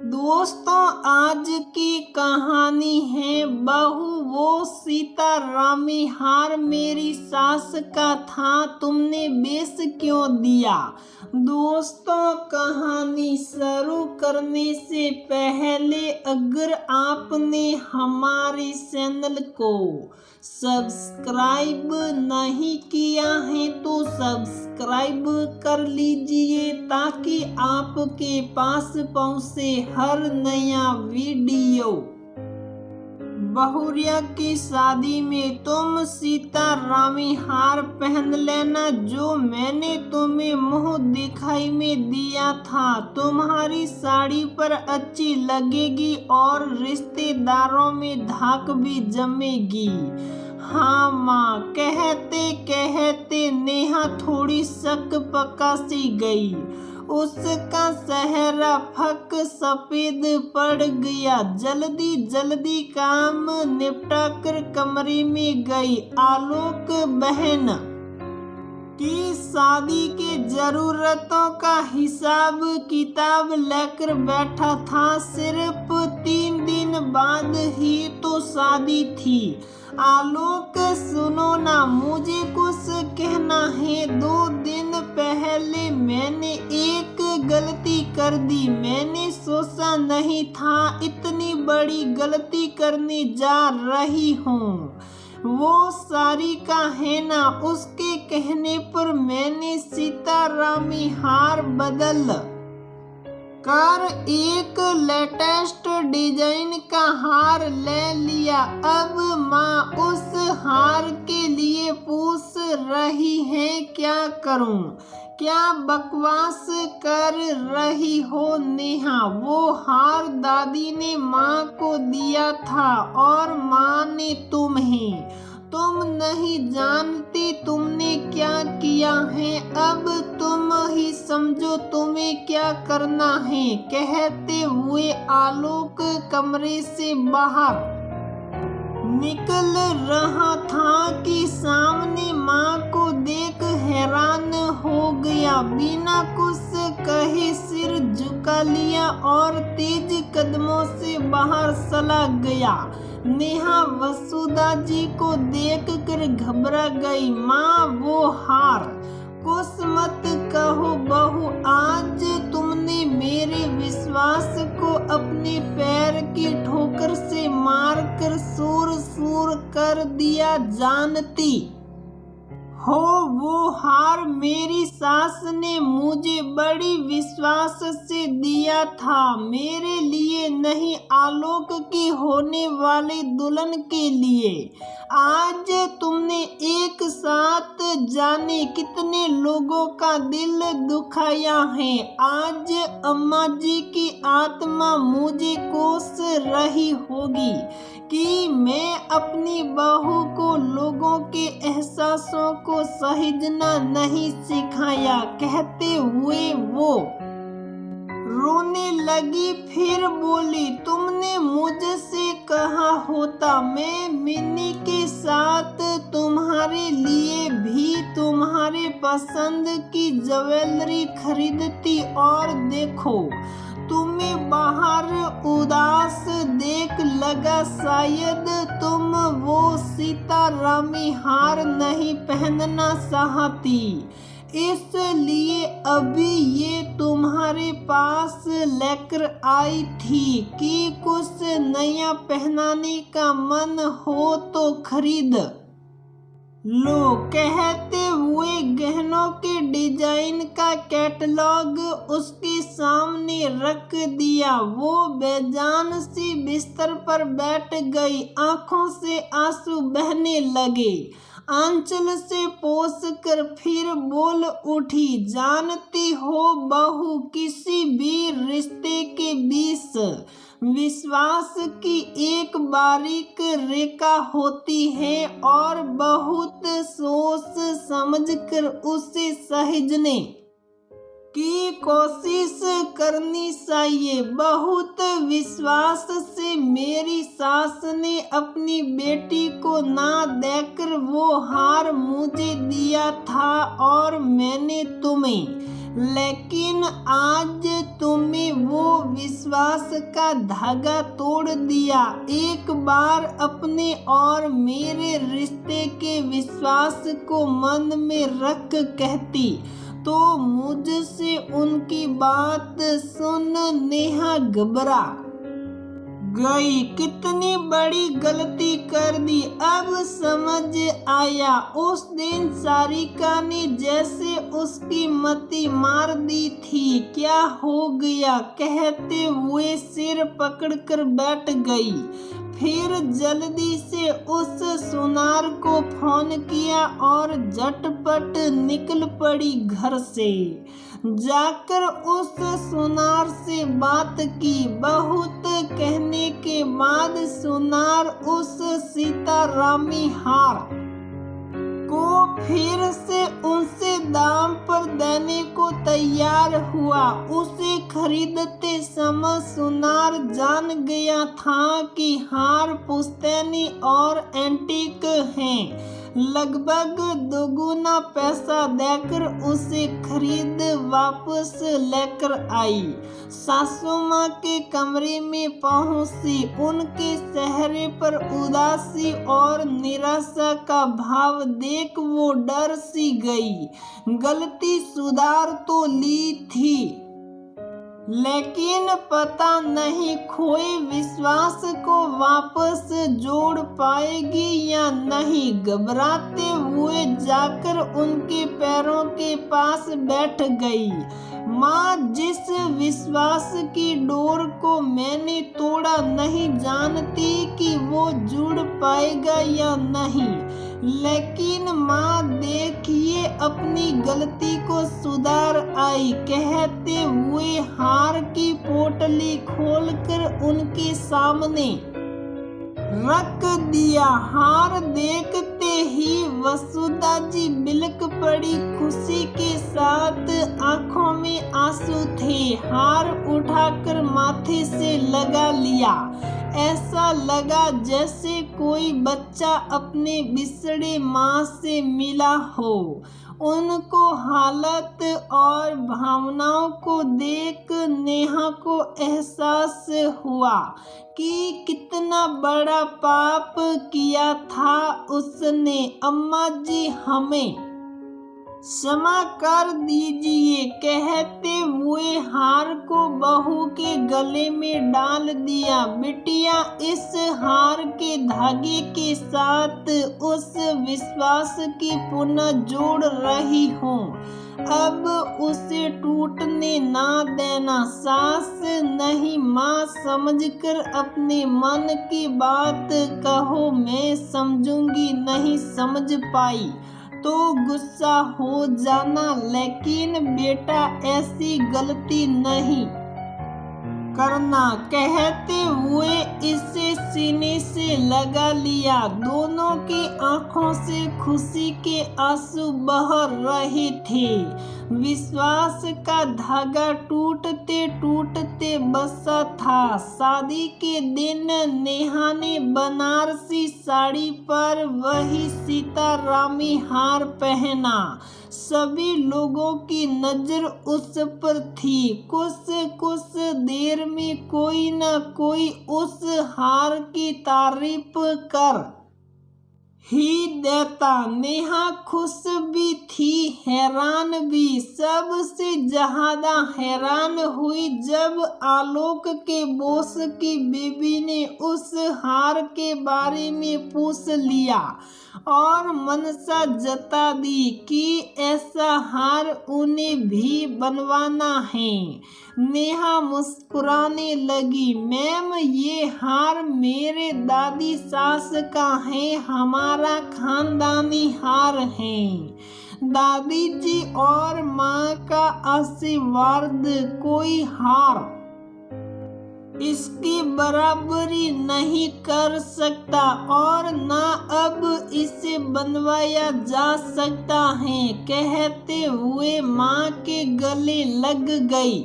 दोस्तों, आज की कहानी है बहू वो सीतारामी हार मेरी सास का था, तुमने बेच क्यों दिया। दोस्तों, कहानी शुरू करने से पहले अगर आपने हमारे चैनल को सब्सक्राइब नहीं किया है तो सब्सक्राइब कर लीजिए ताकि आपके पास पहुंचे हर नया वीडियो। बहुरिया की शादी में तुम सीतारामी हार पहन लेना जो मैंने तुम्हें मुंह दिखाई में दिया था। तुम्हारी साड़ी पर अच्छी लगेगी और रिश्तेदारों में धाक भी जमेगी। हाँ माँ, कहते कहते नेहा थोड़ी शक पका सी गई। उसका चेहरा फक सफेद पड़ गया। जल्दी जल्दी काम निपटा कर कमरे में गई। आलोक बहन की शादी के जरूरतों का हिसाब किताब लेकर बैठा था। सिर्फ 3 दिन बाद ही तो शादी थी। आलोक सुनो ना, मुझे कुछ कहना है। 2 दिन पहले मैंने एक गलती कर दी। मैंने सोचा नहीं था इतनी बड़ी गलती करने जा रही हूँ। वो सारी का है ना, उसके कहने पर मैंने सीतारामी हार बदल कर एक लेटेस्ट डिजाइन का हार ले लिया। अब माँ उस हार के लिए पूछ रही है क्या करूं। क्या बकवास कर रही हो नेहा। वो हार दादी ने माँ को दिया था और माँ ने तुम्हें। तुम नहीं जानती तुमने क्या किया है। अब तुम ही समझो तुम्हें क्या करना है। कहते हुए आलोक कमरे से बाहर निकल रहा था कि सामने माँ को देख हैरान हो गया। बिना कुछ कहे सिर झुका लिया और तेज कदमों से बाहर चला गया। नेहा वसुधा जी को देखकर घबरा गई। माँ, वो हार कुछ मत कहो बहू। आज तुमने मेरे विश्वास को अपने पैर की ठोकर से मारकर सूर सूर कर दिया। जानती हो वो हार मेरी सास ने मुझे बड़ी विश्वास से दिया था। मेरे लिए नहीं, आलोक की होने वाली दुल्हन के लिए। आज तुमने एक साथ जाने कितने लोगों का दिल दुखाया है। आज अम्मा जी की आत्मा मुझे कोस रही होगी कि मैं अपनी बहू को लोगों के एहसासों को समझना नहीं सिखाया। कहते हुए वो रोने लगी। फिर बोली, तुमने मुझसे कहा होता मैं मिन्नी के साथ तुम्हारे लिए भी तुम्हारे पसंद की ज्वेलरी खरीदती। और देखो, तुम्हें बाहर उदास देख लगा शायद तुम वो सीतारामी हार नहीं पहनना चाहती, इसलिए अभी ये तुम्हारे पास लेकर आई थी कि कुछ नया पहनाने का मन हो तो खरीद लो। कहते हुए गहनों के डिजाइन का कैटलॉग उसके सामने रख दिया। वो बेजान सी बिस्तर पर बैठ गई। आंखों से आंसू बहने लगे। आंचल से पोंछ कर फिर बोल उठी, जानती हो बहू, किसी भी रिश्ते के बीच विश्वास की एक बारीक रेखा होती है और बहुत सोच समझकर उसे सहेजने की कोशिश करनी चाहिए। बहुत विश्वास से मेरी सास ने अपनी बेटी को ना देकर वो हार मुझे दिया था और मैंने तुम्हें लेकिन आज तुमने वो विश्वास का धागा तोड़ दिया। एक बार अपने और मेरे रिश्ते के विश्वास को मन में रख कहती तो मुझसे उनकी बात सुन नेहा घबरा गई। कितनी बड़ी गलती कर दी। अब समझ आया, उस दिन सारिका ने जैसे उसकी मति मार दी थी। क्या हो गया कहते हुए सिर पकड़कर बैठ गई। फिर जल्दी से उस सुनार को फोन किया और झटपट निकल पड़ी घर से। जाकर उस सुनार से बात की। बहुत कहने के बाद सुनार उस सीतारामी हार को फिर से उनसे दाम पर देने को तैयार हुआ। उसे खरीदते समय सुनार जान गया था कि हार पुश्तैनी और एंटीक हैं। लगभग दोगुना पैसा देकर उसे खरीद वापस लेकर आई। सासू माँ के कमरे में पहुंची। उनके चेहरे पर उदासी और निराशा का भाव देख वो डर सी गई। गलती सुधार तो ली थी, लेकिन पता नहीं खोए विश्वास को वापस जोड़ पाएगी या नहीं। घबराते हुए जाकर उनके पैरों के पास बैठ गई। माँ, जिस विश्वास की डोर को मैंने तोड़ा नहीं जानती कि वो जुड़ पाएगा या नहीं, लेकिन माँ देखिए अपनी गलती को सुधार आई कहते हुए हार की पोटली खोलकर उनके सामने रख दिया। हार देखते ही वसुधा जी बिलक पड़ी। खुशी के साथ आंखों में आंसू थे। हार उठाकर माथे से लगा लिया। ऐसा लगा जैसे कोई बच्चा अपने बिछड़े माँ से मिला हो। उनको हालत और भावनाओं को देख नेहा को एहसास हुआ कि कितना बड़ा पाप किया था उसने। अम्मा जी, हमें क्षमा कर दीजिए कहते हुए हार को बहू के गले में डाल दिया। बिटिया, इस हार के धागे के साथ उस विश्वास की पुनः जोड़ रही हूँ। अब उसे टूटने ना देना। सास नहीं माँ समझकर अपने मन की बात कहो। मैं समझूंगी, नहीं समझ पाई तो गुस्सा हो जाना, लेकिन बेटा ऐसी गलती नहीं करना कहते हुए इसे सीने से लगा लिया। दोनों की आंखों से खुशी के आंसू बह रहे थे। विश्वास का धागा टूटते टूटते बसा था। शादी के दिन नेहा ने बनारसी साड़ी पर वही सीतारामी हार पहना। सभी लोगों की नजर उस पर थी। कुछ देर में कोई न कोई उस हार की तारीफ कर ही देता। नेहा खुश भी थी, हैरान भी। सबसे ज्यादा हैरान हुई जब आलोक के बॉस की बीवी ने उस हार के बारे में पूछ लिया और मनसा जता दी कि ऐसा हार उन्हें भी बनवाना है। नेहा मुस्कुराने लगी। मैम, ये हार मेरे दादी सास का है, हमारा खानदानी हार है। दादी जी और माँ का आशीर्वाद कोई हार इसकी बराबरी नहीं कर सकता और ना अब इसे बनवाया जा सकता है कहते हुए माँ के गले लग गई।